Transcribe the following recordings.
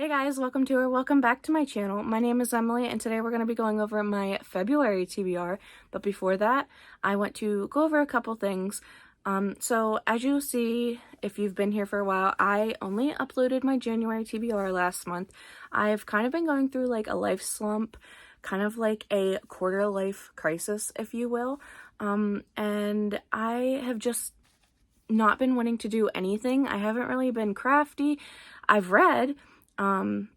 Hey guys, welcome back to my channel. My name is Emily and today we're going to be going over my February TBR. But before that, I want to go over a couple things. So as you'll see, if you've been here for a while, I only uploaded my January TBR last month. I've kind of been going through like a life slump, kind of like a quarter life crisis, if you will. And I have just not been wanting to do anything. I haven't really been crafty. I've read,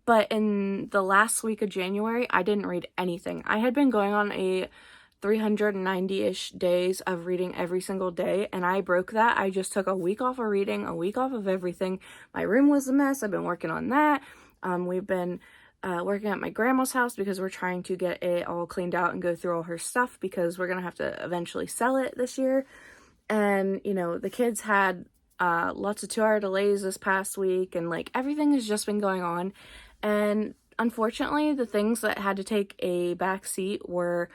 but in the last week of January, I didn't read anything. I had been going on a 390-ish days of reading every single day, and I broke that. I just took a week off of reading, a week off of everything. My room was a mess. I've been working on that. We've been working at my grandma's house because we're trying to get it all cleaned out and go through all her stuff because we're gonna have to eventually sell it this year. And, you know, the kids had lots of 2-hour delays this past week, and like everything has just been going on. And unfortunately, the things that had to take a back seat were,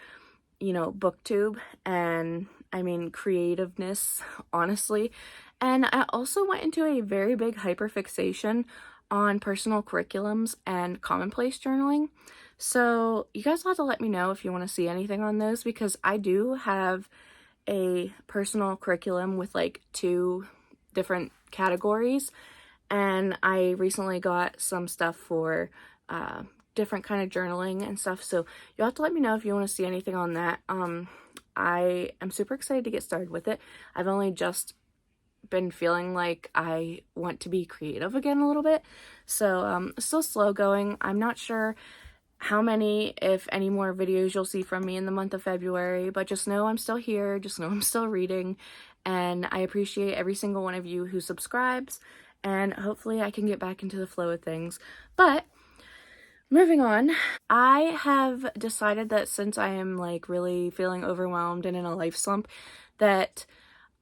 you know, booktube and creativeness, honestly. And I also went into a very big hyperfixation on personal curriculums and commonplace journaling. So you guys will have to let me know if you want to see anything on those, because I do have a personal curriculum with like 2 different categories, and I recently got some stuff for different kind of journaling and stuff, so you'll have to let me know if you want to see anything on that. I am super excited to get started with it. I've only just been feeling like I want to be creative again a little bit, so still slow going. I'm not sure how many, if any, more videos you'll see from me in the month of February, but just know I'm still here, just know I'm still reading, and I appreciate every single one of you who subscribes, and hopefully I can get back into the flow of things. But moving on, I have decided that since I am like really feeling overwhelmed and in a life slump, that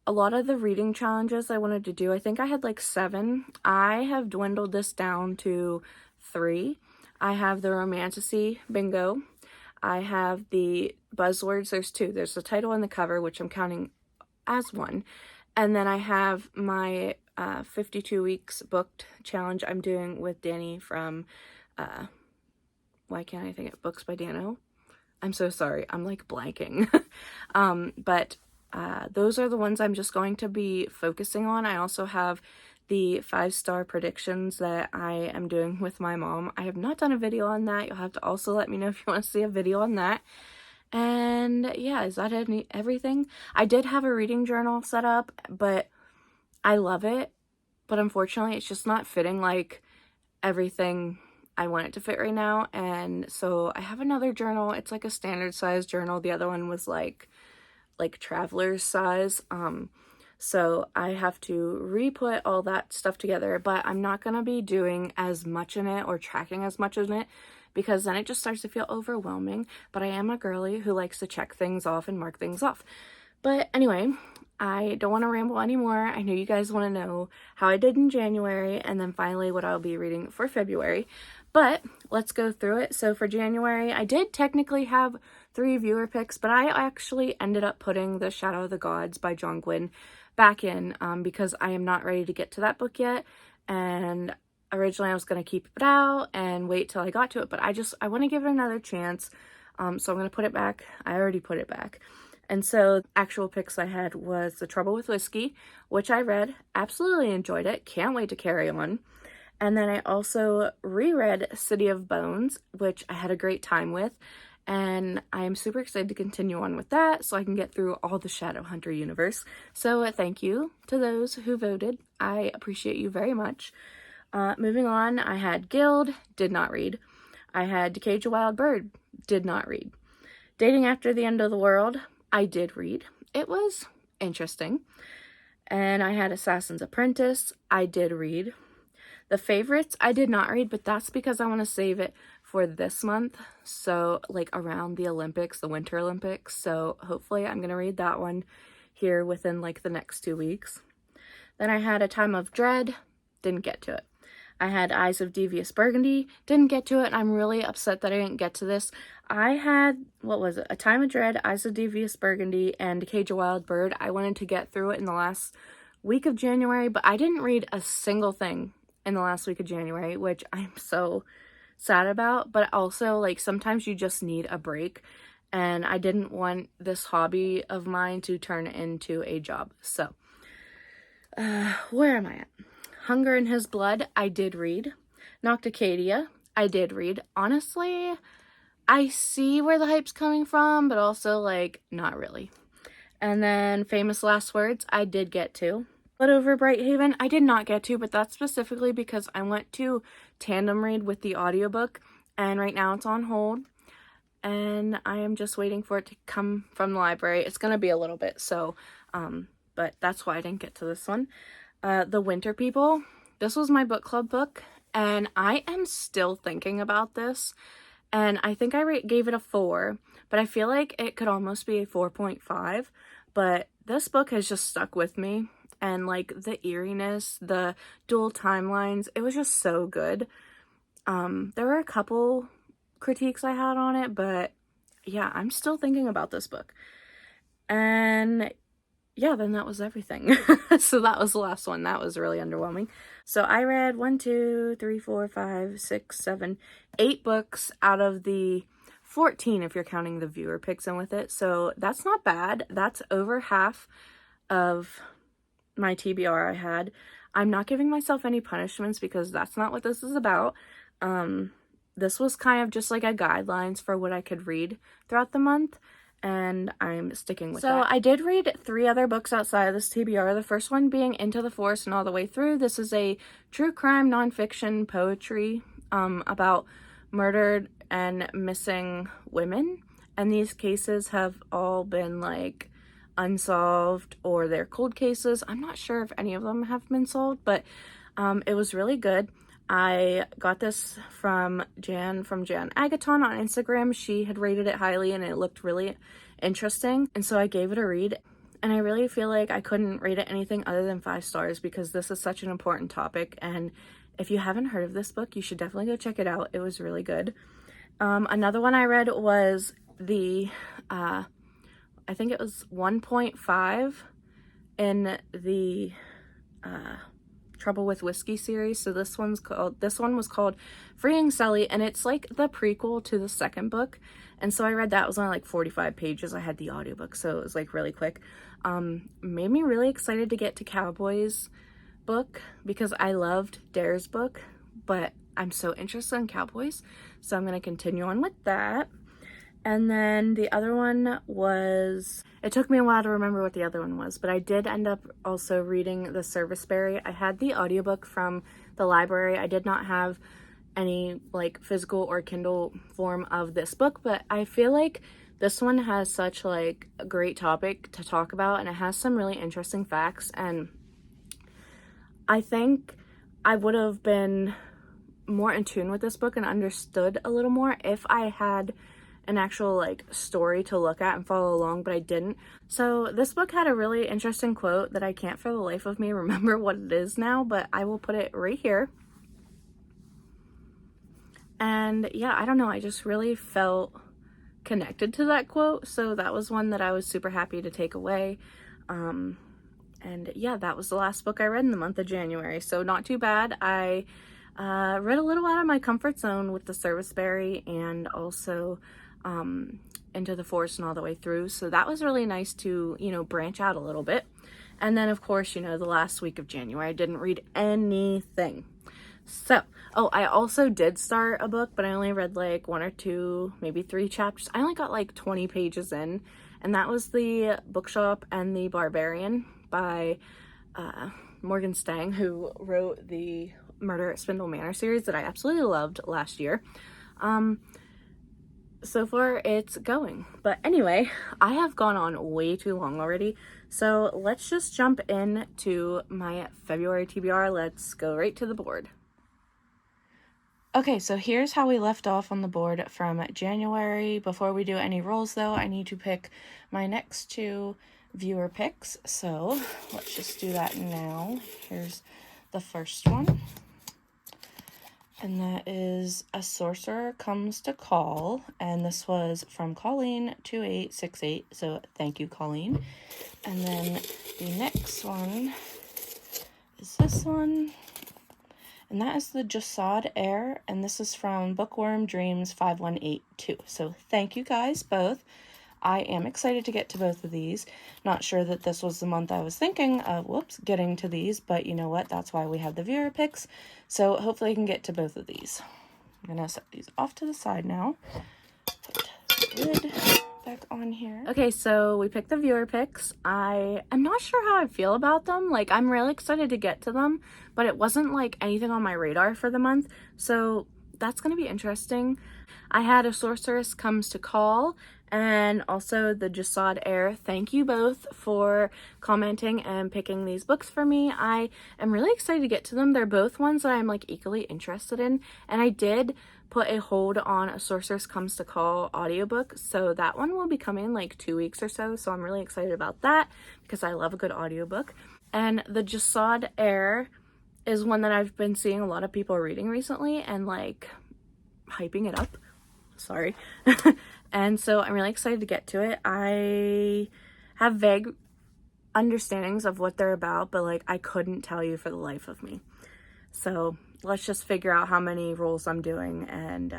a lot of the reading challenges I wanted to do, I think I had like 7, I have dwindled this down to 3. I have the Romantasy bingo. I have the buzzwords. There's 2. There's the title and the cover, which I'm counting as 1. And then I have my 52 weeks booked challenge I'm doing with Danny from, why can't I think of Books by Dano? I'm so sorry. I'm like blanking. But those are the ones I'm just going to be focusing on. I also have the 5-star predictions that I am doing with my mom. I have not done a video on that. You'll have to also let me know if you want to see a video on that. And yeah, is that everything? I did have a reading journal set up, but I love it. But unfortunately, it's just not fitting like everything I want it to fit right now. And so I have another journal. It's like a standard size journal. The other one was like traveler's size. So I have to re-put all that stuff together, but I'm not going to be doing as much in it or tracking as much in it, because then it just starts to feel overwhelming. But I am a girly who likes to check things off and mark things off. But anyway, I don't want to ramble anymore. I know you guys want to know how I did in January and then finally what I'll be reading for February. But let's go through it. So for January, I did technically have 3 viewer picks, but I actually ended up putting The Shadow of the Gods by John Gwynne back in because I am not ready to get to that book yet. And originally I was going to keep it out and wait till I got to it, but I want to give it another chance. So I'm going to put it back. I already put it back. And so actual picks I had was The Trouble with Whiskey, which I read, absolutely enjoyed it, can't wait to carry on. And then I also reread City of Bones, which I had a great time with, and I am super excited to continue on with that so I can get through all the Shadowhunter universe. So thank you to those who voted. I appreciate you very much. Moving on, I had Guild, did not read. I had To Cage a Wild Bird, did not read. Dating After the End of the World, I did read. It was interesting. And I had Assassin's Apprentice, I did read. The Favorites, I did not read, but that's because I want to save it for this month. So like around the Olympics, the Winter Olympics. So hopefully I'm going to read that one here within like the next 2 weeks. Then I had A Time of Dread, didn't get to it. I had Eyes of Devious Burgundy, didn't get to it, and I'm really upset that I didn't get to this. I had, what was it, A Time of Dread, Eyes of Devious Burgundy, and To Cage a Wild Bird. I wanted to get through it in the last week of January, but I didn't read a single thing in the last week of January, which I'm so sad about, but also like sometimes you just need a break, and I didn't want this hobby of mine to turn into a job. So where am I at? Hunger in His Blood, I did read. Nocticadia, I did read. Honestly, I see where the hype's coming from, but also like not really. And then Famous Last Words, I did get to. But over Brighthaven, I did not get to, but that's specifically because I went to tandem read with the audiobook, and right now it's on hold, and I am just waiting for it to come from the library. It's going to be a little bit, so, but that's why I didn't get to this one. The Winter People, this was my book club book, and I am still thinking about this, and I think I gave it a 4, but I feel like it could almost be a 4.5, but this book has just stuck with me. And like the eeriness, the dual timelines, it was just so good. There were a couple critiques I had on it, but yeah, I'm still thinking about this book. And yeah, then that was everything. So that was the last one. That was really underwhelming. So I read 8 books out of the 14 if you're counting the viewer picks in with it. So that's not bad. That's over half of my TBR I had. I'm not giving myself any punishments because that's not what this is about. This was kind of just like a guidelines for what I could read throughout the month, and I'm sticking with that. So I did read 3 other books outside of this TBR. The first one being Into the Forest and All the Way Through. This is a true crime nonfiction poetry about murdered and missing women, and these cases have all been like unsolved or they're cold cases. I'm not sure if any of them have been solved, but it was really good. I got this from Jan Agaton on Instagram. She had rated it highly and it looked really interesting, and so I gave it a read, and I really feel like I couldn't rate it anything other than 5 stars because this is such an important topic, and if you haven't heard of this book, you should definitely go check it out. It was really good. Another one I read was the I think it was 1.5 in the Trouble with Whiskey series. So this one was called Freeing Sully, and it's like the prequel to the second book. And so I read that. It was only like 45 pages. I had the audiobook, so it was like really quick. Made me really excited to get to Cowboy's book because I loved Dare's book, but I'm so interested in cowboys, so I'm going to continue on with that. And then the other one was, it took me a while to remember what the other one was, but I did end up also reading The Febuary. I had the audiobook from the library. I did not have any like physical or Kindle form of this book, but I feel like this one has such like a great topic to talk about, and it has some really interesting facts, and I think I would have been more in tune with this book and understood a little more if I had an actual like story to look at and follow along, but I didn't. So this book had a really interesting quote that I can't for the life of me remember what it is now, but I will put it right here. And yeah, I don't know, I just really felt connected to that quote, so that was one that I was super happy to take away. And yeah, that was the last book I read in the month of January, so not too bad. I read a little out of my comfort zone with The Febuary and also Into the Forest and All the Way Through, so that was really nice to, you know, branch out a little bit. And then of course, you know, the last week of January I didn't read anything. So, oh, I also did start a book, but I only read like 1 or 2, maybe 3 chapters. I only got like 20 pages in, and that was The Bookshop and the Barbarian by Morgan Stang, who wrote the Murder at Spindle Manor series that I absolutely loved last year. So far it's going, but anyway, I have gone on way too long already, so let's just jump into my February TBR. Let's go right to the board. Okay, so here's how we left off on the board from January. Before we do any rolls though, I need to pick my next 2 viewer picks, so let's just do that now. Here's the first one, and that is A Sorcerer Comes to Call, and this was from Colleen 2868, so thank you, Colleen. And then the next one is this one, and that is the Jasad Air, and this is from Bookworm Dreams 5182. So thank you guys both. I am excited to get to both of these. Not sure that this was the month I was thinking of, getting to these, but you know what? That's why we have the viewer picks. So hopefully I can get to both of these. I'm gonna set these off to the side now. Put the lid back on here. Okay, so we picked the viewer picks. I am not sure how I feel about them. Like, I'm really excited to get to them, but it wasn't like anything on my radar for the month. So that's gonna be interesting. I had A Sorceress Comes to Call and also the Jasad Air. Thank you both for commenting and picking these books for me. I am really excited to get to them. They're both ones that I'm like equally interested in, and I did put a hold on A Sorceress Comes to Call audiobook, so that one will be coming in like 2 weeks or so I'm really excited about that because I love a good audiobook. And the Jasad Air is one that I've been seeing a lot of people reading recently and like hyping it up. Sorry. And so I'm really excited to get to it. I have vague understandings of what they're about, but like I couldn't tell you for the life of me. So let's just figure out how many rolls I'm doing and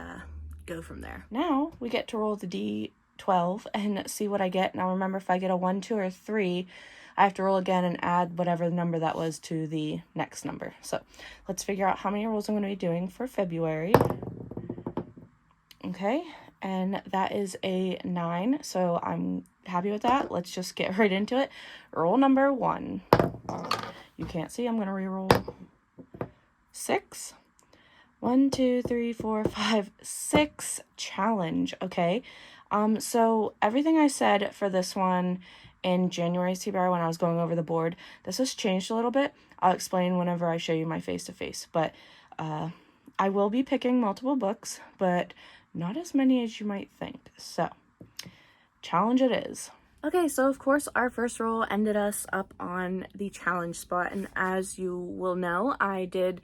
go from there. Now we get to roll the D12 and see what I get. Now remember, if I get a 1, 2, or 3, I have to roll again and add whatever number that was to the next number. So let's figure out how many rolls I'm going to be doing for February. Okay, and that is a 9, so I'm happy with that. Let's just get right into it. Roll number 1. You can't see, I'm going to re-roll 6. 1, 2, 3, 4, 5, 6. Challenge. Okay, so everything I said for this one in January's TBR when I was going over the board, this has changed a little bit. I'll explain whenever I show you my face-to-face, but I will be picking multiple books, but not as many as you might think. So, challenge it is. Okay, so of course our first roll ended us up on the challenge spot, and as you will know, I did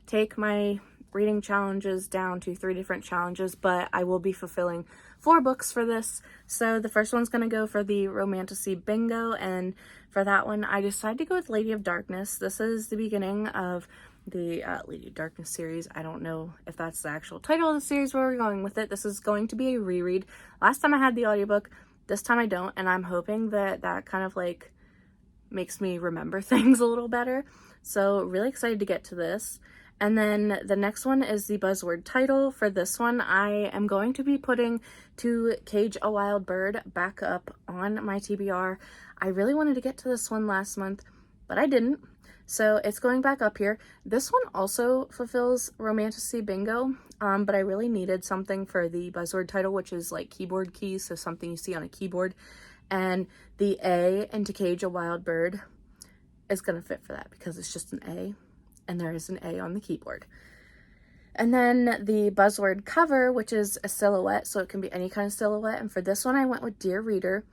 take my reading challenges down to 3 different challenges, but I will be fulfilling 4 books for this. So the first one's going to go for the Romantasy Bingo, and for that one I decided to go with Lady of Darkness. This is the beginning of the Lady of Darkness series. I don't know if that's the actual title of the series where we're going with it. This is going to be a reread. Last time I had the audiobook, this time I don't, and I'm hoping that that kind of like makes me remember things a little better. So really excited to get to this. And then the next one is the buzzword title. For this one, I am going to be putting To Cage a Wild Bird back up on my TBR. I really wanted to get to this one last month, but I didn't. So it's going back up here. This one also fulfills Romantasy Bingo, but I really needed something for the buzzword title, which is like keyboard keys, so something you see on a keyboard. And the A in To Cage a Wild Bird is going to fit for that because it's just an A, and there is an A on the keyboard. And then the buzzword cover, which is a silhouette, so it can be any kind of silhouette. And for this one, I went with Dear Reader.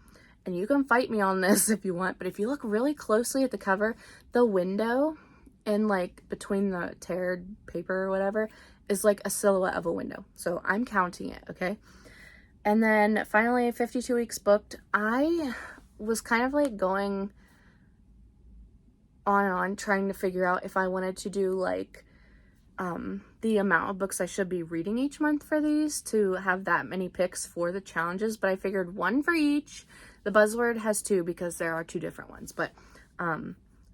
And you can fight me on this if you want, but if you look really closely at the cover, the window in like between the teared paper or whatever is like a silhouette of a window. So I'm counting it, okay? And then finally, 52 weeks booked. I was kind of like going on and on trying to figure out if I wanted to do like the amount of books I should be reading each month for these to have that many picks for the challenges, but I figured 1 for each. The buzzword has 2 because there are 2 different ones, but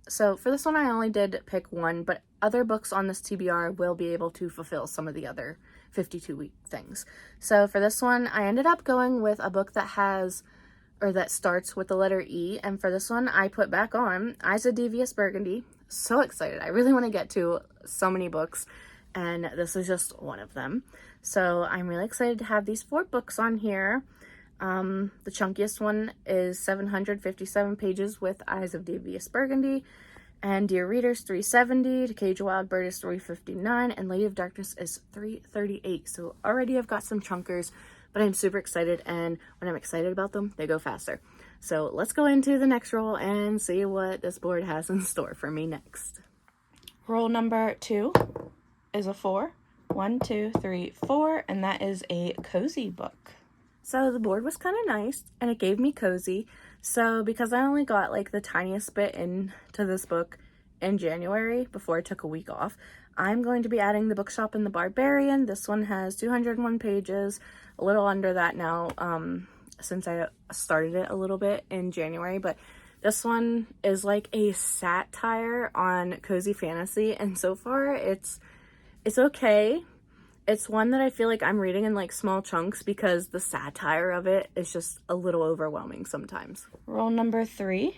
so for this one I only did pick 1, but other books on this TBR will be able to fulfill some of the other 52-week things. So for this one I ended up going with a book that has, or that starts with the letter E, and for this one I put back on Eyes of Devious Burgundy. So excited. I really want to get to so many books, and this is just one of them. So I'm really excited to have these 4 books on here. The chunkiest one is 757 pages with Eyes of Devious Burgundy, and Dear Reader's 370, To Cage a Wild Bird is 359, and Lady of Darkness is 338. So already I've got some chunkers, but I'm super excited, and when I'm excited about them, they go faster. So let's go into the next roll and see what this board has in store for me next. Roll number 2 is a 4. 1, 2, 3, 4, and that is a cozy book. So the board was kind of nice, and it gave me cozy. So because I only got like the tiniest bit into this book in January before I took a week off, I'm going to be adding The Bookshop and the Barbarian. This one has 201 pages, a little under that now, since I started it a little bit in January, but this one is like a satire on cozy fantasy, and so far it's okay. It's one that I feel like I'm reading in like small chunks because the satire of it is just a little overwhelming sometimes. Roll number 3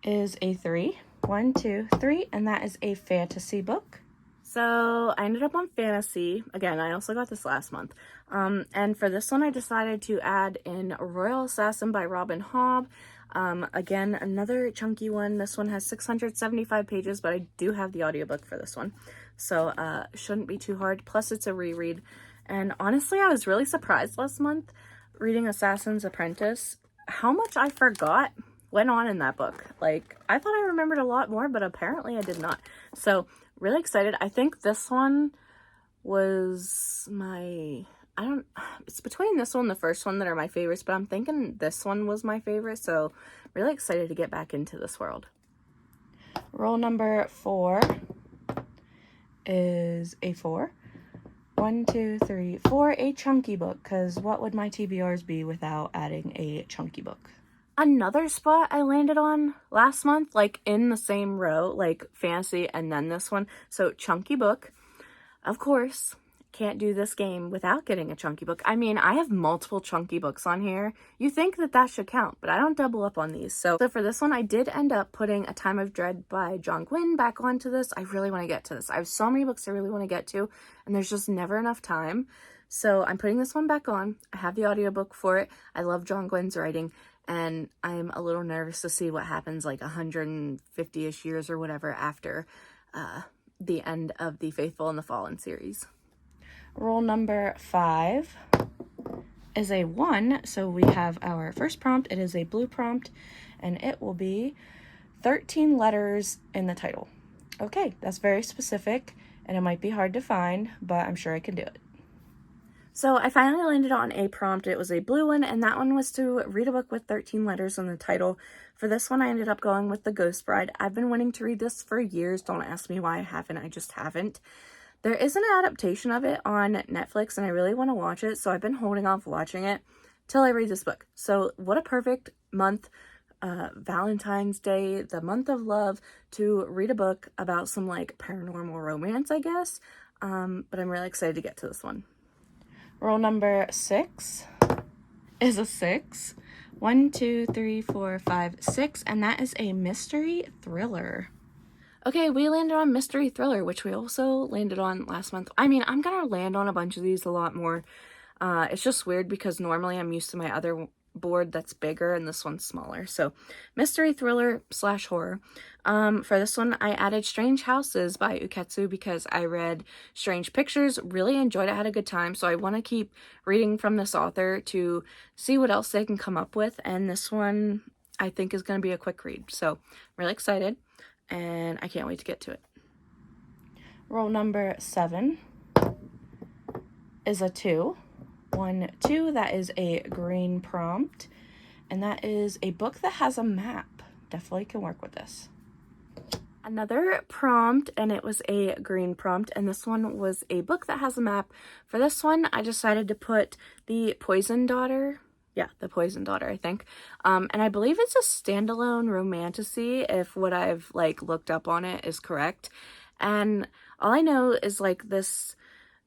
is a 3. 1, 2, 3, and that is a fantasy book. So I ended up on fantasy. Again, I also got this last month. And for this one, I decided to add in Royal Assassin by Robin Hobb. Again, another chunky one. This one has 675 pages, but I do have the audiobook for this one. So shouldn't be too hard. Plus, it's a reread. And honestly, I was really surprised last month reading Assassin's Apprentice how much I forgot went on in that book. Like, I thought I remembered a lot more, but apparently I did not. So really excited. I think this one was it's between this one and the first one that are my favorites, but I'm thinking this one was my favorite, so really excited to get back into this world. Roll number 4 is a 4. 1, 2, 3, 4, a chunky book, because what would my TBRs be without adding a chunky book? Another spot I landed on last month, like in the same row, like fantasy and then this one. So chunky book, of course, can't do this game without getting a chunky book. I mean, I have multiple chunky books on here. You think that that should count, but I don't double up on these. So for this one, I did end up putting A Time of Dread by John Gwynne back onto this. I really want to get to this. I have so many books I really want to get to, and there's just never enough time. So I'm putting this one back on. I have the audiobook for it. I love John Gwynne's writing, and I'm a little nervous to see what happens like 150-ish years or whatever after the end of the Faithful and the Fallen series. Roll number 5 is a 1, so we have our first prompt. It is a blue prompt, and it will be 13 letters in the title. Okay, that's very specific, and it might be hard to find, but I'm sure I can do it. So I finally landed on a prompt. It was a blue one, and that one was to read a book with 13 letters in the title. For this one, I ended up going with The Ghost Bride. I've been wanting to read this for years. Don't ask me why I haven't. I just haven't. There is an adaptation of it on Netflix, and I really want to watch it, so I've been holding off watching it till I read this book. So what a perfect month, Valentine's Day, the month of love, to read a book about some like paranormal romance, I guess. But I'm really excited to get to this one. Roll number 6 is a 6. 1, 2, 3, 4, 5, 6, and that is a mystery thriller. Okay, we landed on mystery thriller, which we also landed on last month. I mean, I'm gonna land on a bunch of these a lot more. It's just weird because normally I'm used to my other board that's bigger and this one's smaller. So mystery thriller / horror. For this one, I added Strange Houses by Uketsu because I read Strange Pictures, really enjoyed it, had a good time. So I want to keep reading from this author to see what else they can come up with. And this one I think is going to be a quick read. So I'm really excited and I can't wait to get to it. Roll number 7 is a 2. 1, 2, that is a green prompt, and that is a book that has a map. Definitely can work with this. Another prompt, and it was a green prompt, and this one was a book that has a map. For this one, I decided to put The Poison Daughter. Yeah, The Poison Daughter, I think. And I believe it's a standalone romantasy, if what I've like looked up on it is correct. And all I know is like this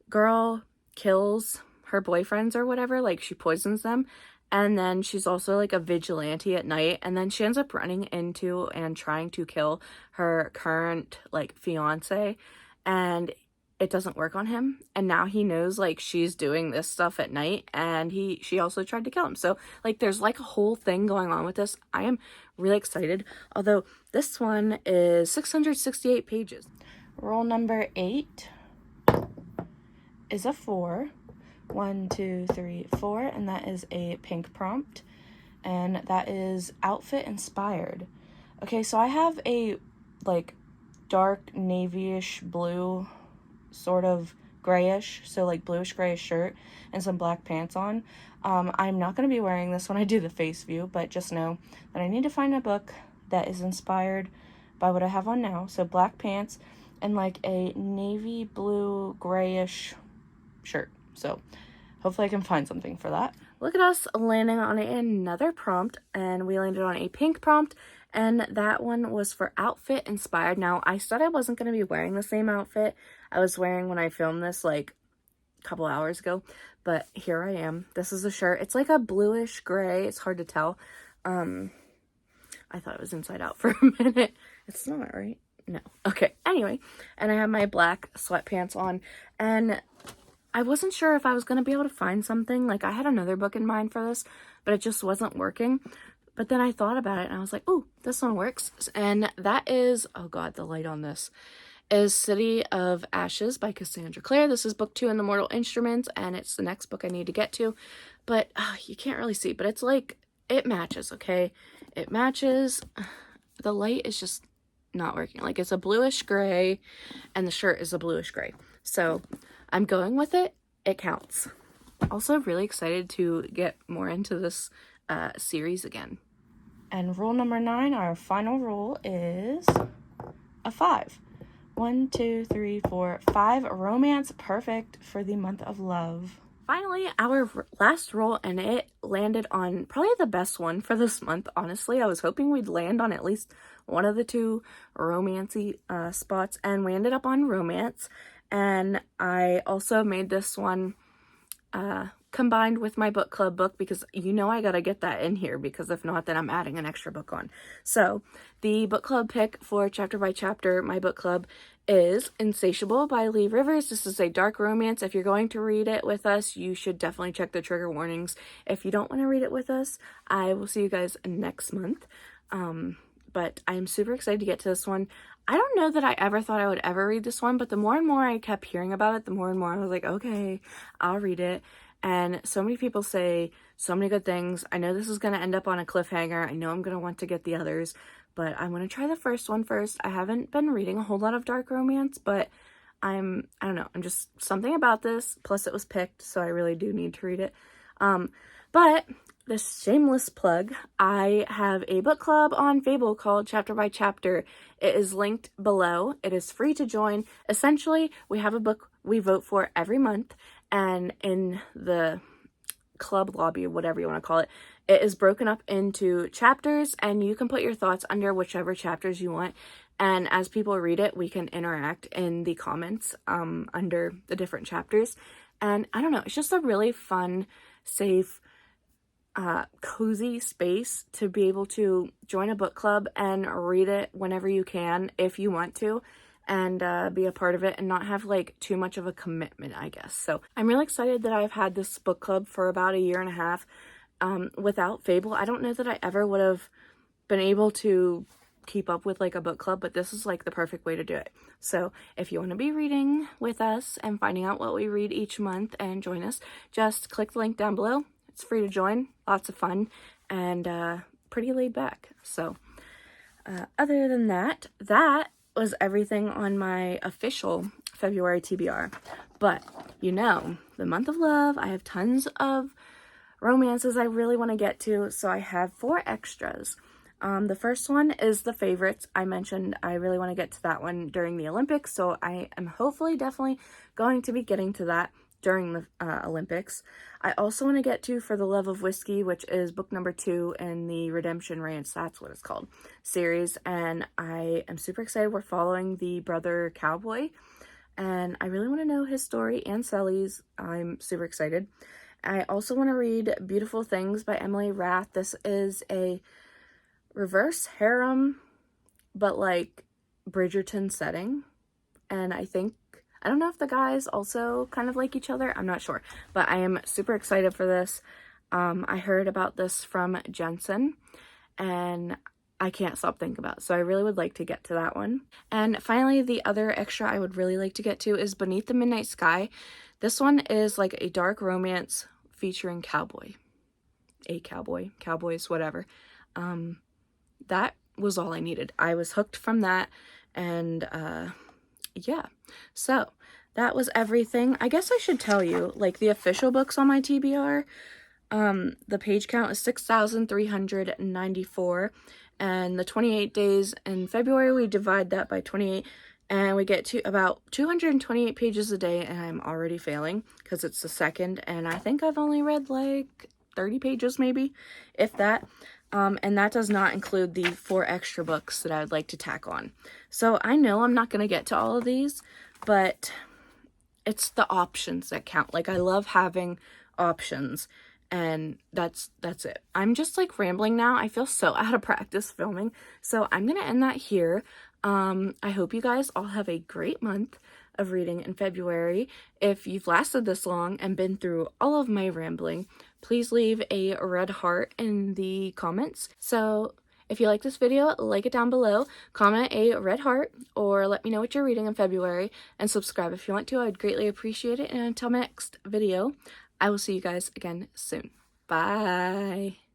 girl kills her boyfriends or whatever, like she poisons them, and then she's also like a vigilante at night, and then she ends up running into and trying to kill her current like fiance, and it doesn't work on him, and now he knows like she's doing this stuff at night, and she also tried to kill him. So like there's like a whole thing going on with this. I am really excited, although this one is 668 pages. Roll number 8 is a 4. 1, 2, 3, 4, and that is a pink prompt, and that is outfit inspired. Okay, so I have a like dark navy-ish blue, sort of grayish, so like bluish grayish shirt and some black pants on. I'm not going to be wearing this when I do the face view, but just know that I need to find a book that is inspired by what I have on now. So black pants, and like a navy blue grayish shirt. So hopefully I can find something for that. Look at us landing on another prompt, and we landed on a pink prompt, and that one was for outfit inspired. Now, I said I wasn't going to be wearing the same outfit I was wearing when I filmed this like a couple hours ago, but here I am. This is a shirt. It's like a bluish gray. It's hard to tell. I thought it was inside out for a minute. It's not, right? No. Okay. Anyway, and I have my black sweatpants on, and I wasn't sure if I was going to be able to find something. Like, I had another book in mind for this, but it just wasn't working. But then I thought about it, and I was like, ooh, this one works. And that is, oh God, the light on this is City of Ashes by Cassandra Clare. This is book 2 in the Mortal Instruments, and it's the next book I need to get to. But you can't really see, but it's like, it matches, okay? It matches. The light is just not working. Like, it's a bluish gray, and the shirt is a bluish gray. So I'm going with it. It counts. Also really excited to get more into this series again. And rule number 9, our final rule, is a 5. 1, 2, 3, 4, 5 romance perfect for the month of love. Finally, our last roll, and it landed on probably the best one for this month, honestly. I was hoping we'd land on at least one of the 2 romancy spots, and we ended up on romance. And I also made this one combined with my book club book, because you know I gotta get that in here, because if not, then I'm adding an extra book on. So the book club pick for chapter by chapter, my book club, is Insatiable by Lee Rivers. This is a dark romance. If you're going to read it with us, you should definitely check the trigger warnings. If you don't want to read it with us, I will see you guys next month. But I'm super excited to get to this one. I don't know that I ever thought I would ever read this one, but the more and more I kept hearing about it, the more and more I was like, okay, I'll read it. And so many people say so many good things. I know this is going to end up on a cliffhanger. I know I'm going to want to get the others, but I'm going to try the first one first. I haven't been reading a whole lot of dark romance, but I don't know. I'm just something about this. Plus it was picked, so I really do need to read it. But this shameless plug, I have a book club on Fable called Chapter by Chapter. It is linked below. It is free to join. Essentially, we have a book we vote for every month, and in the club lobby, whatever you want to call it, it is broken up into chapters, and you can put your thoughts under whichever chapters you want. And as people read it, we can interact in the comments under the different chapters. And I don't know, it's just a really fun, safe, cozy space to be able to join a book club and read it whenever you can, if you want to, and be a part of it and not have like too much of a commitment, I guess. So I'm really excited that I've had this book club for about a year and a half. Without Fable, I don't know that I ever would have been able to keep up with like a book club, but this is like the perfect way to do it. So if you want to be reading with us and finding out what we read each month and join us, just click the link down below. It's free to join, lots of fun, and pretty laid back. So other than that, that was everything on my official February TBR. But you know, the month of love, I have tons of romances I really want to get to, so I have 4 extras. The first one is The Favorites. I mentioned I really want to get to that one during the Olympics, so I am hopefully definitely going to be getting to that during the Olympics. I also want to get to For the Love of Whiskey, which is book number 2 in the Redemption Ranch, that's what it's called, series, and I am super excited. We're following the brother cowboy, and I really want to know his story and Sally's. I'm super excited. I also want to read Beautiful Things by Emily Rath. This is a reverse harem, but like Bridgerton setting, and I don't know if the guys also kind of like each other. I'm not sure, but I am super excited for this. I heard about this from Jensen, and I can't stop thinking about it, so I really would like to get to that one. And finally, the other extra I would really like to get to is Beneath the Midnight Sky. This one is like a dark romance featuring cowboys, whatever. That was all I needed. I was hooked from that, and yeah, so that was everything. I guess I should tell you, like, the official books on my TBR, the page count is 6,394, and the 28 days in February, we divide that by 28, and we get to about 228 pages a day, and I'm already failing because it's the second, and I think I've only read like 30 pages maybe, if that. And that does not include the 4 extra books that I would like to tack on. So I know I'm not going to get to all of these, but it's the options that count. Like, I love having options, and that's it. I'm just like rambling now. I feel so out of practice filming, so I'm gonna end that here. I hope you guys all have a great month of reading in February. If you've lasted this long and been through all of my rambling, please leave a red heart in the comments. So if you like this video, like it down below, comment a red heart, or let me know what you're reading in February, and subscribe if you want to. I'd greatly appreciate it. And until my next video, I will see you guys again soon. Bye!